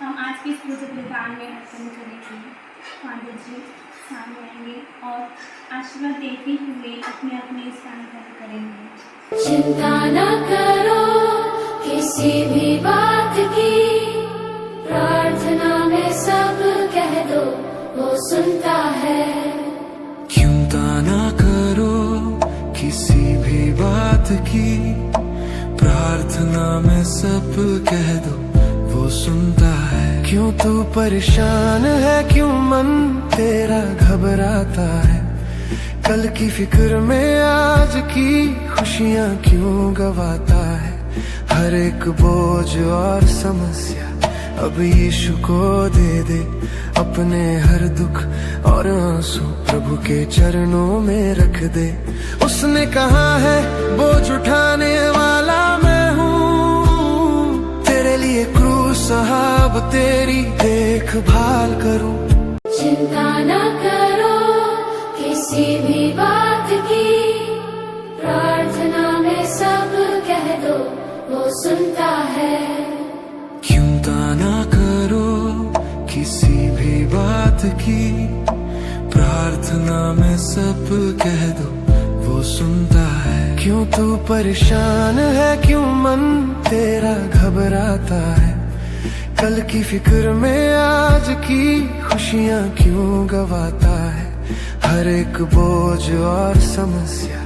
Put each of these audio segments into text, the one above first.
हम आज के इस पूजन विधान में अर्पण करेंगे। फादर जी सामने आएंगे और आशीर्वाद देते हुए अपने अपने स्थान ग्रहण करेंगे। चिंता न करो किसी भी बात की, प्रार्थना में सब कह दो वो सुनता है। चिंता न करो किसी भी बात की, प्रार्थना में सब कह दो वो सुनता है। क्यों तू परेशान है, क्यों मन तेरा घबराता है, कल की फिक्र में आज की खुशियाँ क्यों गवाता है। हर एक बोझ और समस्या अब यीशु को दे दे, अपने हर दुख और आंसू प्रभु के चरणों में रख दे। उसने कहा है बोझ उठाने वाला मैं हूँ, तेरे लिए क्रूस साहब तेरी देखभाल करूँ। चिंता न करो किसी भी बात की, प्रार्थना में सब कह दो वो सुनता है। चिंता न करो किसी भी बात की, प्रार्थना में सब कह दो वो सुनता है। क्यों तू परेशान है, क्यों मन तेरा घबराता है, कल की फिक्र में आज की खुशियाँ क्यों गवाता है। हर एक बोझ और समस्या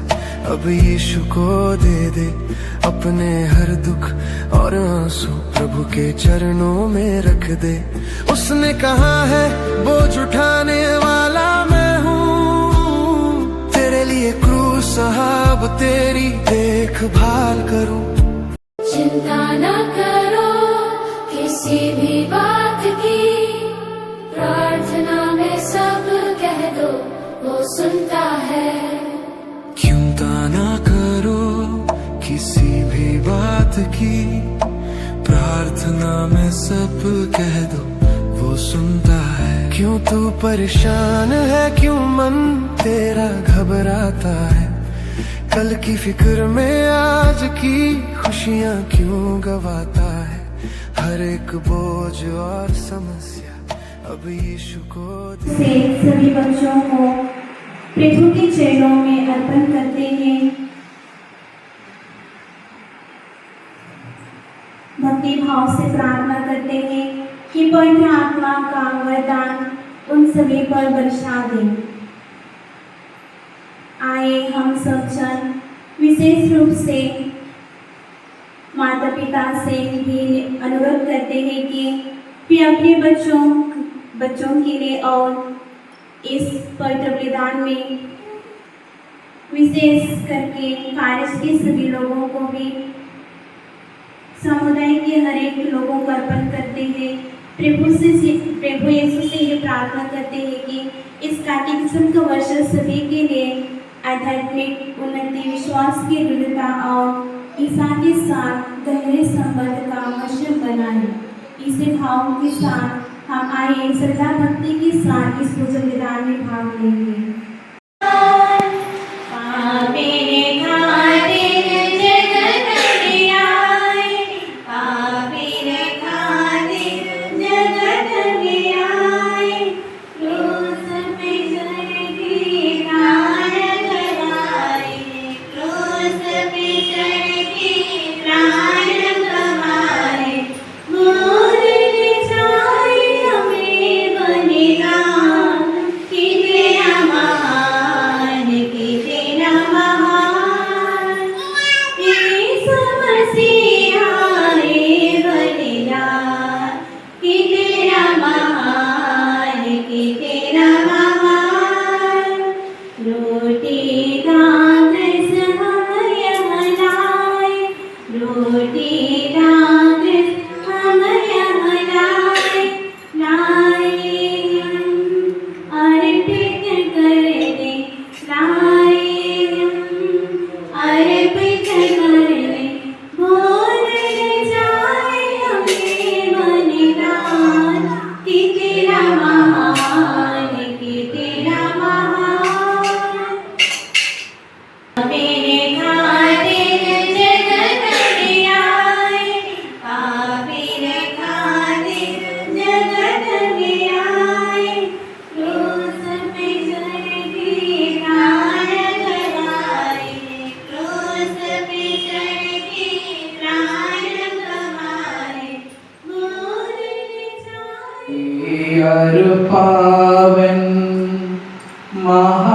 अब यीशु को दे दे, अपने हर दुख और आंसू प्रभु के चरणों में रख दे। उसने कहा है बोझ उठाने वाला मैं हूँ, तेरे लिए क्रूस साहब तेरी देखभाल करूँ। चिंता न करो किसी भी बात की, प्रार्थना में सब कह दो वो सुनता है। चिंता न करो किसी भी बात की, प्रार्थना में सब कह दो वो सुनता है। क्यों तू परेशान है, क्यों मन तेरा घबराता है, कल की फिक्र में आज की खुशियाँ क्यों गवाता है। हर एक बोझ और समस्या अब यीशु को से सभी बच्चों को प्रभु के चरणों में अर्पण करते हैं। भक्ति भाव से प्रार्थना करते हैं कि पवित्र आत्मा का वरदान उन सभी पर बरसा दे। आए हम सब जन विशेष रूप से माता पिता से भी अनुरोध करते हैं कि वे अपने बच्चों के लिए और इस पवित्र बलिदान में विशेष करके पारिश के सभी लोगों को भी समुदाय के हर एक लोगों को अर्पण करते हैं। प्रभु यीशु से ये प्रार्थना करते हैं कि इस कैटेकिज्म का वर्ष सभी के लिए आध्यात्मिक उन्नति, विश्वास की दृढ़ता और ईसा के साथ गहरे संबंध का अवसर बनाए। इसी भाव के साथ हम आइए श्रद्धा भक्ति के साथ इस पूजन विधान में भाग लेंगे। चिंता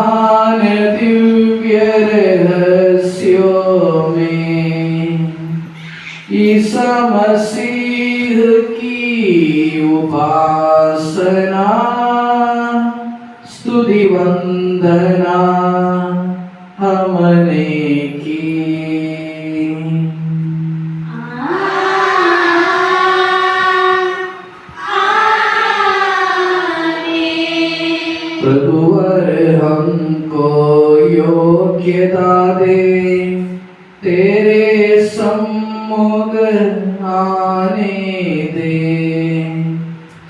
महान दिव्य रहस्यों में ईसा मसीह की उपासना स्तुति वंदना हमने की। प्रभुवर हमको योग्यता दे तेरे सम्मुख आने दे।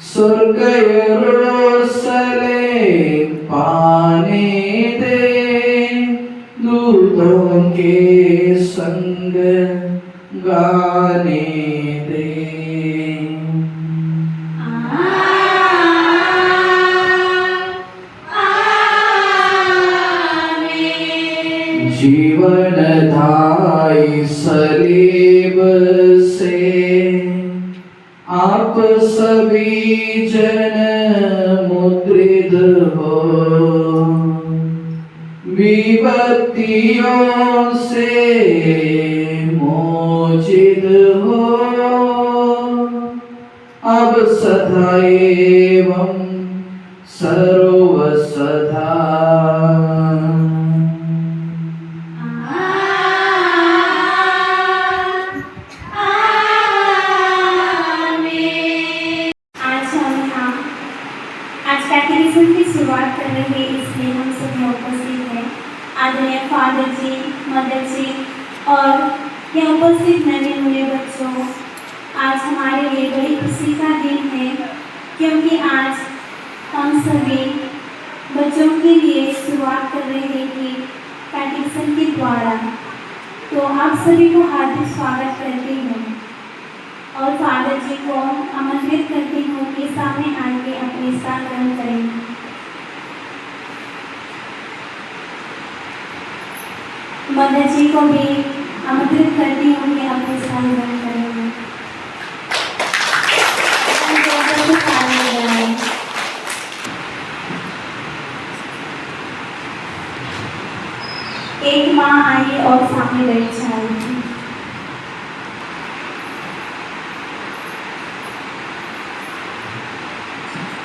स्वर्ग यरूशलेम पाने दे दूतों के संग गाने दे। जीवन दायी सलीब से आप सभी जन मुद्रित हो। विपत्तियों से मोचित हो अब सदा एवं सर्व सदा। आज कैटेकिज्म की शुरुआत कर रहे हैं, इसलिए हम सभी उपस्थित हैं। आदरणीय फादर जी, मदर जी और यहाँ उपस्थित नन्हे मुन्ने बच्चों, आज हमारे लिए बड़ी खुशी का दिन है, क्योंकि आज हम सभी बच्चों के लिए शुरुआत कर रहे हैं कि कैटेकिज्म के द्वारा। तो आप सभी को हार्दिक स्वागत करती हूँ और फादर जी को आमंत्रित करती हूँ कि सामने आके अपनी स्थान ग्रहण करें। मदर जी को भी आमंत्रित करती हूँ कि अपने स्थान ग्रहण करेंगे। एक माँ आई और सामने बैठ जाएगी।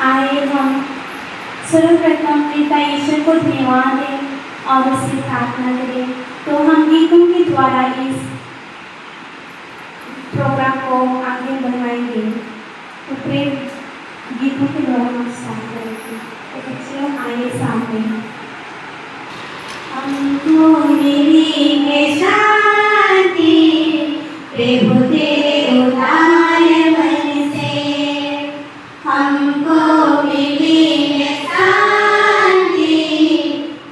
आइए हम सर्वप्रथम पिता ईश्वर को धन्यवाद दें और उससे प्रार्थना करें। तो हम गीतों के द्वारा इस प्रोग्राम को आगे बढ़ाएंगे। तो प्रेम गीतों के द्वारा हम स्टार्ट करेंगे। तो बच्चों आइए सामने। हमको मिली है शांति प्रभु तेरे उदार मन से। हमको मिली है शांति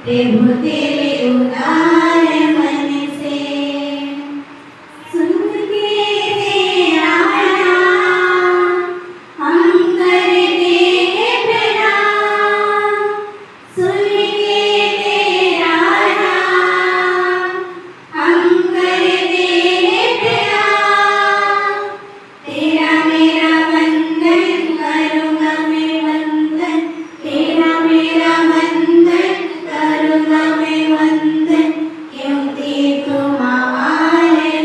प्रभु तेरे उदार मन से। सुन के तेरा नाम हम करते हैं प्रणाम। सुन के तेरा नाम हम करते हैं प्रणाम। तेरा मेरा वंदन करूँगा मैं वंदन। तेरा मेरा वंदन करूँगा मैं वंदन। क्योंकि तुम महान है,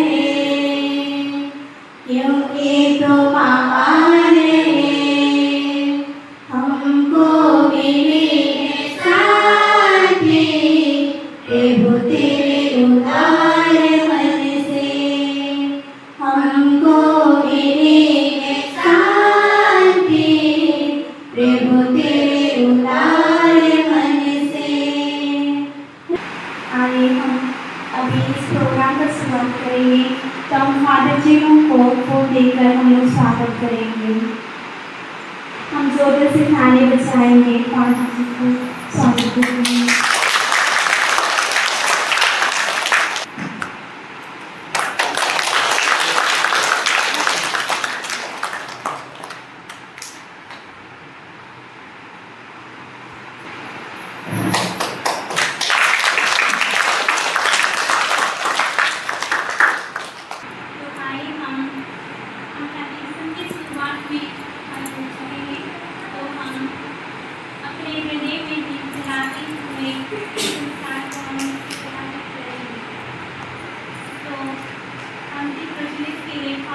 क्योंकि तुम महान है। हमको मिली है शांति प्रभु तेरे उदार मन से। हमको मिली है शांति प्रभु तेरे उदार मन से। आइए हम अभी इस प्रोग्राम का शुरुआत करेंगे। तो हम फादर जी को फूल देकर हम लोग स्वागत करेंगे। हम जोर से थाने बजाएंगे, फादर जी को स्वागत करेंगे। अपने हृदय में दीप जलाते हुए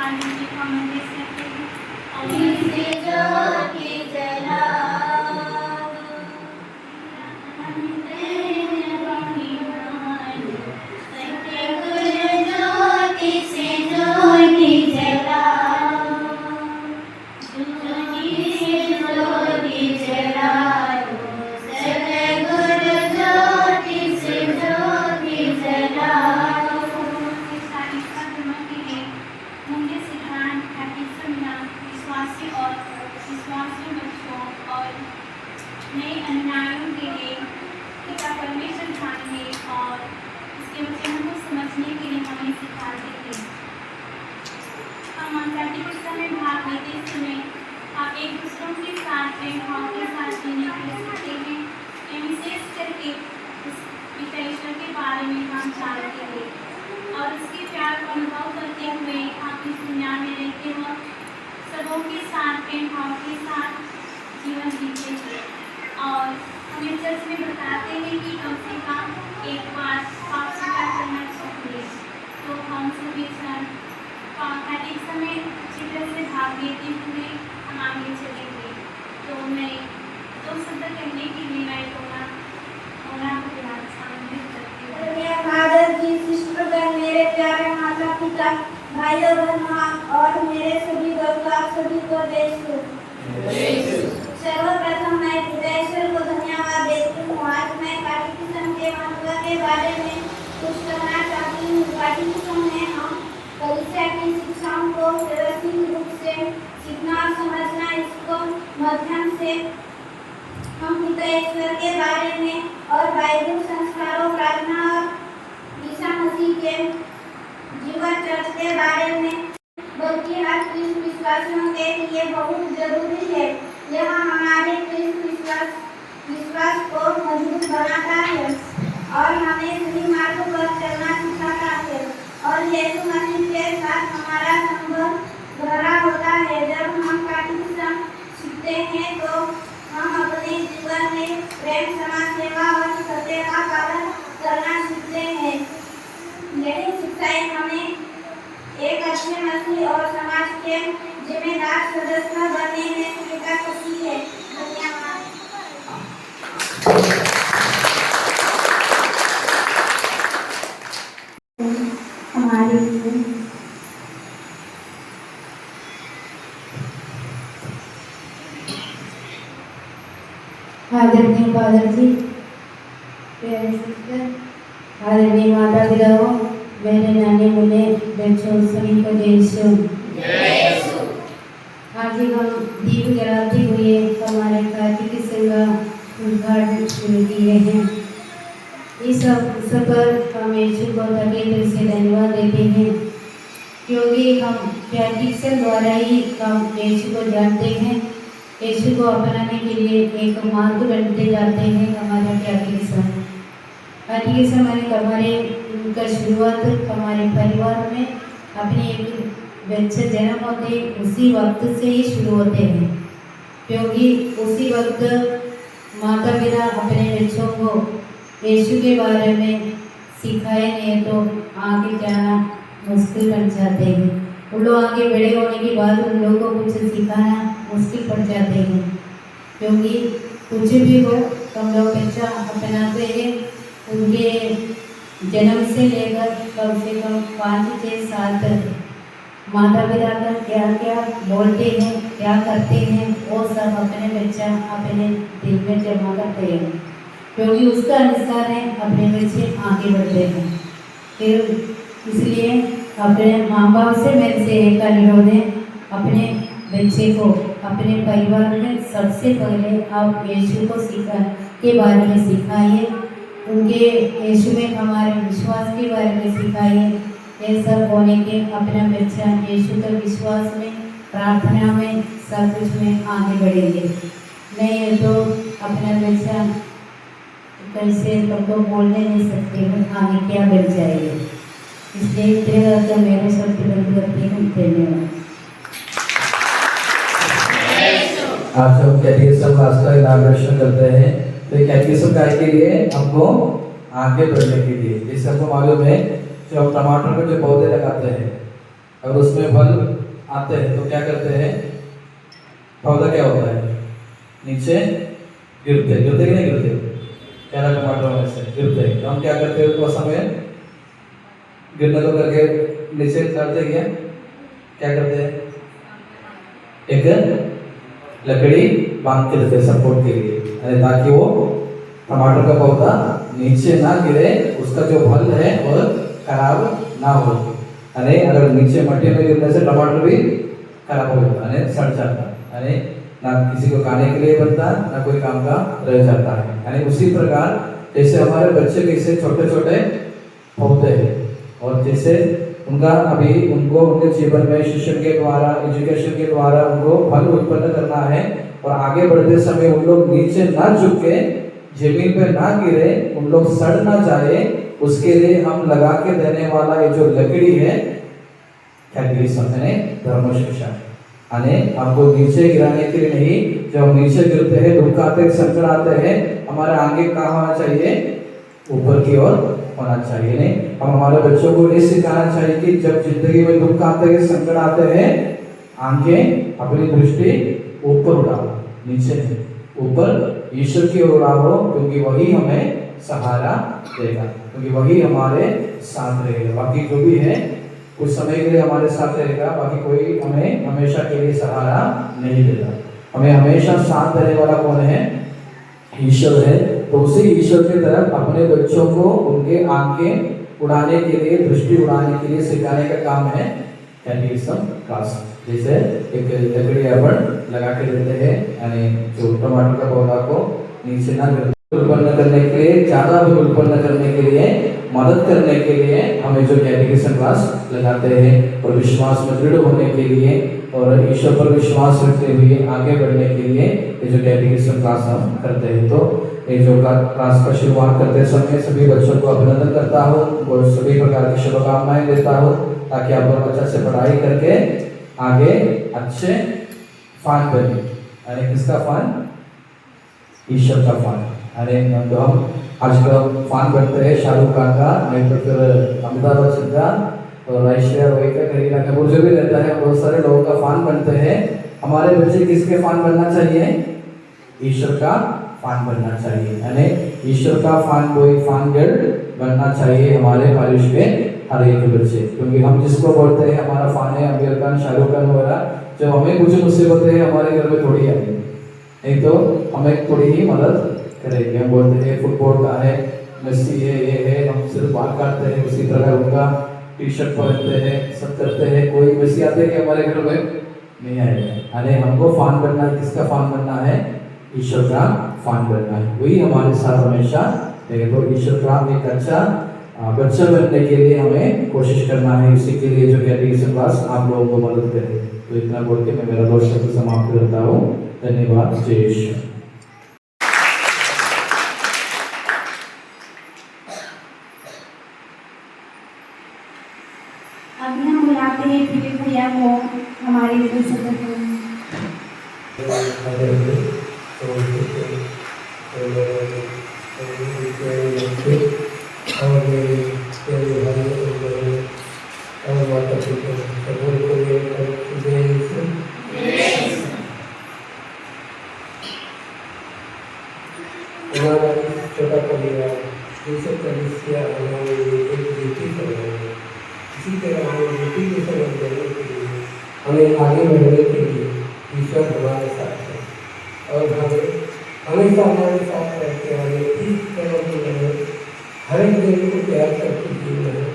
पानी की हम देश करते हैं और जिसे ज्योति जलाओ, सत्य गुरु ज्योति से ज्योति जलाओ, ज्योति से ज्योति जलाओ, सत्य गुरु ज्योति से ज्योति जलाओ। सारी धर्म के लिए मुझे सिद्धांत कैटेकिज्म विश्वासी और विश्वासी बच्चों और नए अनुयायियों के लिए पिता परमेश्वर जानने और उसके वचनों को समझने के लिए हमें सिखाते थे। हम कैटेकिज्म में भाग लेते समय आप एक दूसरों के साथ प्रेम भाव के साथ जीने को सीखते हैं। एवं विशेष करके उस पिता ईश्वर के बारे में हम जानते हैं और उसके प्यार को अनुभव करते हुए आप इस दुनिया में रहते वक्त सबों के साथ प्रेम भाव के साथ जीवन जीते हैं। और हमें चर्च में बताते हैं कि कम से कम एक बार पाप स्वीकार करना चाहिए। तो हम सभी कैटेकिज्म में अच्छी तरह से भाग लेते हुए हम आगे चलेंगे। तो मैं दो शब्द कहने के लिए मैं को ध्यान आमंत्रित करती हूँ। मेरे फादर जी, सिस्टर, मेरे प्यारे माता पिता, भाइयों बहनों और मेरे सभी दोस्तों, आप सभी को सर्वप्रथम मैं खुदाईश्वर को धन्यवाद देती हूँ। आज मैं कैटेकिज्म के महत्व के बारे में कुछ कहना चाहती हूँ। कैटेकिज्म में हम कलीसिया की शिक्षाओं को व्यवस्थित रूप से सीखना और समझना, इसको माध्यम से हम पिता ईश्वर के बारे में और बाइबल संस्कारों, प्रार्थना और ईसा मसीह के जीवन चर्च के बारे में, बल्कि हर क्रिस्त विश्वासियों के लिए बहुत जरूरी है। यह हमारे क्रिस्त विश्वास को मजबूत बनाता है और हमें सही मार्ग पर चलना सिखाता है और यीशु मसीह के साथ हमारा संबंध गहरा होता है। जब हम कैटेकिज्म सीखते हैं तो हम अपने जीवन में प्रेम, समाज सेवा और सत्य का पालन करना सीखते हैं। यही शिक्षाएं हमें एक अच्छे मसीह और समाज के जिम्मेदार सदस्य बनने में सहायता करती है। धन्यवाद। हमारे आदरणीय फादर जी, प्यारे सिस्टर, आदरणीय माता पिताओं, मेरे नाने मुन्ने बच्चों सभी को जय यीशु। आज ही हम दीप जलाते हुए हमारे कैटेकिज्म का उद्घाटन शुरू किए हैं। इस अवसर पर हम यीशु को तहे दिल से धन्यवाद देते हैं, क्योंकि हम कैटेकिज्म द्वारा ही हम यीशु को जानते हैं। यीशु को अपनाने के लिए एक मार्ग बनते जाते हैं हमारा कैटेकिज्म। कैटेकिज्म माने हमारे का शुरुआत हमारे परिवार में अपने एक बच्चे जन्म होते उसी वक्त से ही शुरू होते हैं, क्योंकि उसी वक्त माता पिता अपने बच्चों को यीशु के बारे में सिखाए नहीं तो आगे जाना मुश्किल बन जाते हैं। उन लोग आगे बड़े होने के बाद उन लोगों को कुछ सिखाना मुश्किल पड़ जाते हैं, क्योंकि कुछ भी हो हम लोग बच्चा अपनाते हैं उनके जन्म से लेकर कम से कम 5-6 साल तक माता पिता का क्या क्या बोलते हैं, क्या करते हैं, वो सब अपने बच्चा अपने दिल में जमा करते हैं, क्योंकि उसका अनुसार है अपने बच्चे आगे बढ़ते हैं। फिर इसलिए अपने माँ बाप से मेरे से एक अनुरोध है, अपने बच्चे को अपने परिवार में सबसे पहले आप यीशु को के बारे में सिखाइए, उनके यीशु में हमारे विश्वास के बारे में सिखाइए। ये सब होने के अपना बच्चा यीशु के विश्वास में, प्रार्थना में, सब कुछ में आगे बढ़ेंगे। नहीं है तो अपना बच्चा कैसे तुमको बोलने नहीं सकते हो, आगे क्या बन जाएगा। इसलिए तो मेरे शब्द बंद करती हूँ। धन्यवाद। आज हम कैटेकिज्म क्लास का इनाग्रेशन करते हैं, तो कैटेकिज्म क्लास के लिए हमको आगे बढ़ने के लिए, जैसे हमको मालूम है जो हम टमाटर के जो पौधे लगाते हैं और उसमें फल आते हैं तो क्या करते हैं, पौधा क्या होता है, नीचे गिरते गिरते कि नहीं गिरते, केला टमाटर में से गिरते, तो हम क्या करते हैं उस समय गिरने को करके नीचे करते क्या करते हैं, एक लकड़ी बांध के देते सपोर्ट के लिए, ताकि वो टमाटर का पौधा नीचे ना गिरे, उसका जो फल है वो खराब ना हो। अरे अगर नीचे मट्टी में गिरने से टमाटर भी खराब हो जाता है, सड़ जाता है, अरे ना किसी को खाने के लिए बनता ना कोई काम का रह जाता है। यानी उसी प्रकार जैसे हमारे बच्चे कैसे छोटे छोटे होते हैं और जैसे उनका अभी उनको उनके जीवन में शिक्षण के द्वारा एजुकेशन के द्वारा उनको फल उत्पन्न करना है और आगे बढ़ते समय उन लोग नीचे ना झुके, जमीन पे ना गिरे, उन लोग सड़ ना जाए, उसके लिए हम लगा के देने वाला ये जो लकड़ी है धर्म शिक्षा, यानी हमको नीचे गिराने के लिए नहीं, जब हम नीचे गिरते हैं दुख आते हैं संकट आते हैं, हमारे आगे कहाँ होना चाहिए, ऊपर की ओर होना चाहिए। नहीं, हम हमारे बच्चों को ये सिखाना चाहिए कि जब जिंदगी में दुख आते हैं संकट आते हैं, आंखें अपनी दृष्टि ऊपर उड़ाओ, नीचे नहीं, ऊपर ईश्वर की ओर उड़ाओ, क्योंकि वही हमें सहारा देगा, क्योंकि वही हमारे साथ रहेगा। बाकी जो भी है कुछ समय के लिए हमारे साथ रहेगा, बाकी कोई हमें हमेशा के लिए सहारा नहीं देता। हमें हमेशा साथ देने वाला कौन है, ईश्वर है। तो उसी ईश्वर की तरफ अपने बच्चों को उनके आंखें उड़ाने के लिए, दृष्टि उड़ाने के लिए सिखाने का काम है कैटेकिज्म क्लास। जैसे एक लकड़ी अपन लगा के देते हैं, यानी जो टमाटर का पौधा को नीचे ना उत्पन्न करने के लिए, ज्यादा भी उत्पन्न करने के लिए, मदद करने के लिए हमें जो कैटेकिज्म क्लास लगाते हैं, और विश्वास में दृढ़ होने के लिए और ईश्वर पर विश्वास रखते हुए आगे बढ़ने के लिए ये जो कैटेकिज्म क्लास हम करते हैं। तो ये जो क्लास का शुरुआत करते समय सभी बच्चों को अभिनंदन करता हूँ और सभी प्रकार की शुभकामनाएं देता हूँ, ताकि आप लोग अच्छा से पढ़ाई करके आगे अच्छे फान बने। यानी किसका फान, ईश्वर का फान। यानी तो हम आजकल फान बनते हैं शाहरुख खान का, नहीं तो फिर अमिताभ बच्चन का और ऐश्वर्या रॉय का, करीना कपूर जो भी रहता है, बहुत सारे लोगों का फान बनते हैं। हमारे बच्चे किसके फान बनना चाहिए, ईश्वर का फान बनना चाहिए। यानी ईश्वर का फान कोई फान गर्ड बनना चाहिए हमारे बारिश के हर एक बच्चे, क्योंकि हम जिसको बोलते हैं हमारा फान है आमिर खान, शाहरुख खान वगैरह, जब हमें कुछ मुसीबतें हैं हमारे घर में थोड़ी आएगी, नहीं तो हमें थोड़ी ही मदद करेंगे। हम बोलते हैं फुटबॉल का है, मेसी है, ये है, हम सिर्फ बात काटते हैं, उसी प्रकार उनका टी शर्ट पहनते हैं, सब करते हैं, कोई मेसी आते हैं कि हमारे घर में नहीं आएगा। यानी हमको फान बनना है, किसका फान बनना है, ईश्वर का फान बनना है, वही हमारे साथ हमेशा रहेगा। तो ईश्वर का एक अच्छा बच्चा बनने के लिए हमें कोशिश करना है, इसी के लिए जो कैटेकिज्म क्लास आप लोगों को मदद करे। तो इतना बोल के मैं मेरा 2 शब्द समाप्त करता हूँ। धन्यवाद। जय ईश्वर। अभी हम बुलाते हैं दिलीप भैया को हमारे लिए सदस्य हमारा छोटा परिवार जैसे कलिसिया हमारे लिए एक ड्यूटी कर रहे हैं, इसी तरह हमें ड्यूटी को समझ देने के लिए, हमें आगे बढ़ने के लिए ईश्वर हमारे साथ है और हमें हमेशा हमारे साथ रहते हैं। हमें इस तरह की रहे, हर एक दिन को प्यार करके जीना है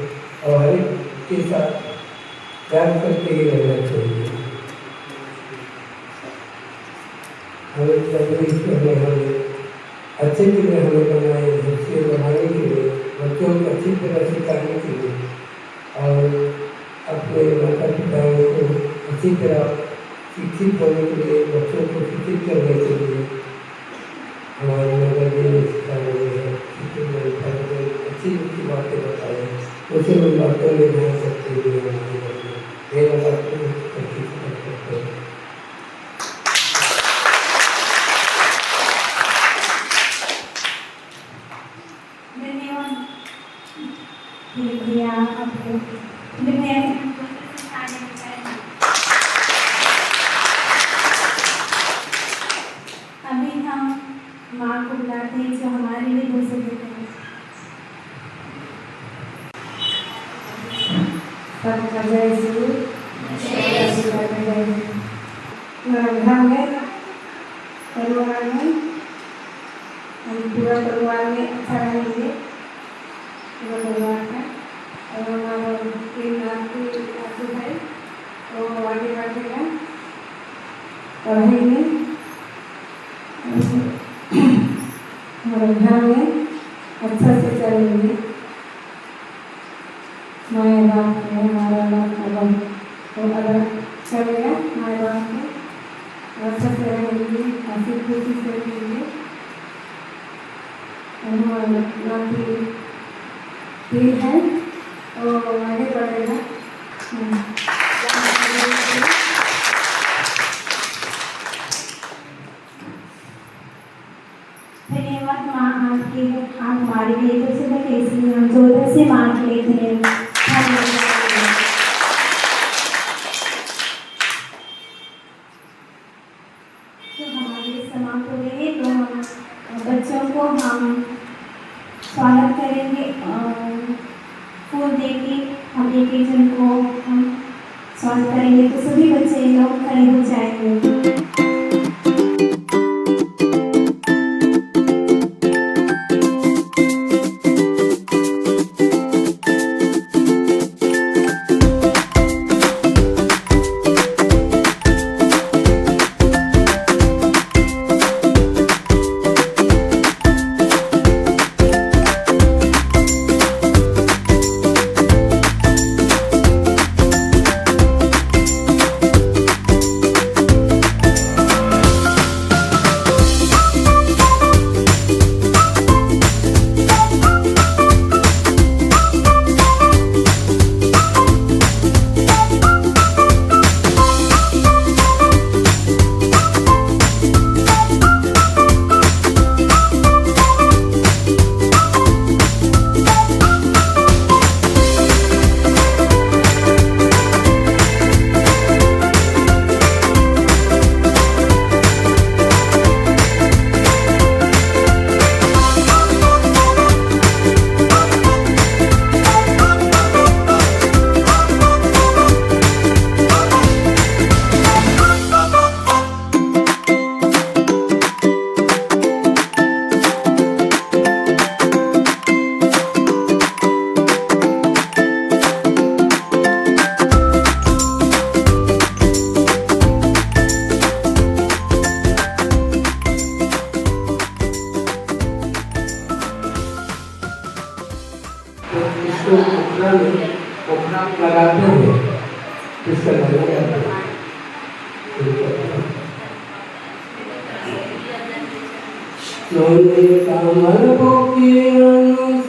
और हर एक के साथ प्यार करके ही रहना चाहिए। हमें अच्छे के लिए हमें बनाए, बच्चे बनाने के लिए, बच्चों को अच्छी तरह सिखाने के लिए और अपने माता पिताओं को अच्छी तरह शिक्षित होने के लिए, बच्चों को शिक्षित करने के लिए हमारे नगर में सिखाने हैं, अच्छी अच्छी बातें बताएं, उसे उन बातों में ध्यान रखते हुए मेरा बात को अच्छी तरह करते हैं। भैया आपको भैया सबका जय श्री घर में परिवार में हम पूरा परिवार में अच्छा रहेंगे, पूरा परिवार का। और हमारा तीन आदमी आदमी भाई वो आगे बढ़ेगा, पढ़ेंगे, हमारे घर में अच्छा से चलेंगे। माए बाप है, हमारा बाप तो अगर चलेगा माए बाप को अच्छा से रहेंगे, काफ़ी खुशी से रहेंगे। और हमारा नाती तीन है तो आगे बढ़ेगा। धन्यवाद माँ, आपके आप हमारे लिए तो सुबह कैसी हम जोर से माँ के लिए धन्यवाद। तो हमारे समाप्त हो गए, तो हम बच्चों को हम स्वागत करेंगे और फूल देके हम एक एक जन को हम स्वागत करेंगे। तो सभी बच्चे लोग खड़े हो जाएंगे। पोखरा लगाते हैं, इसका सोने कमल पोके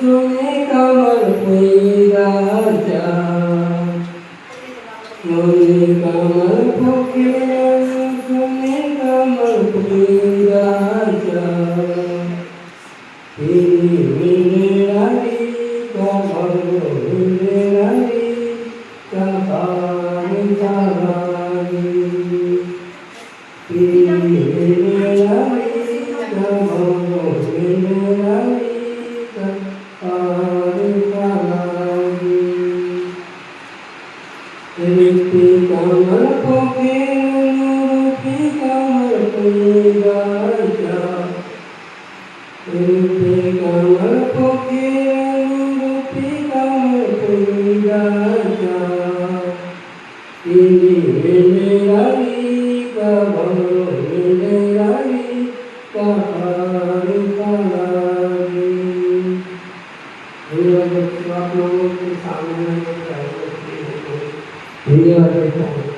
सोने कमल कोई राजा, सोने कमल पोके सोने कमल कोई राजा, कमल पोके कमल कोई राजा, कमल पोके कमल कोई राजा, आप लोगों के सामने धन्यवाद।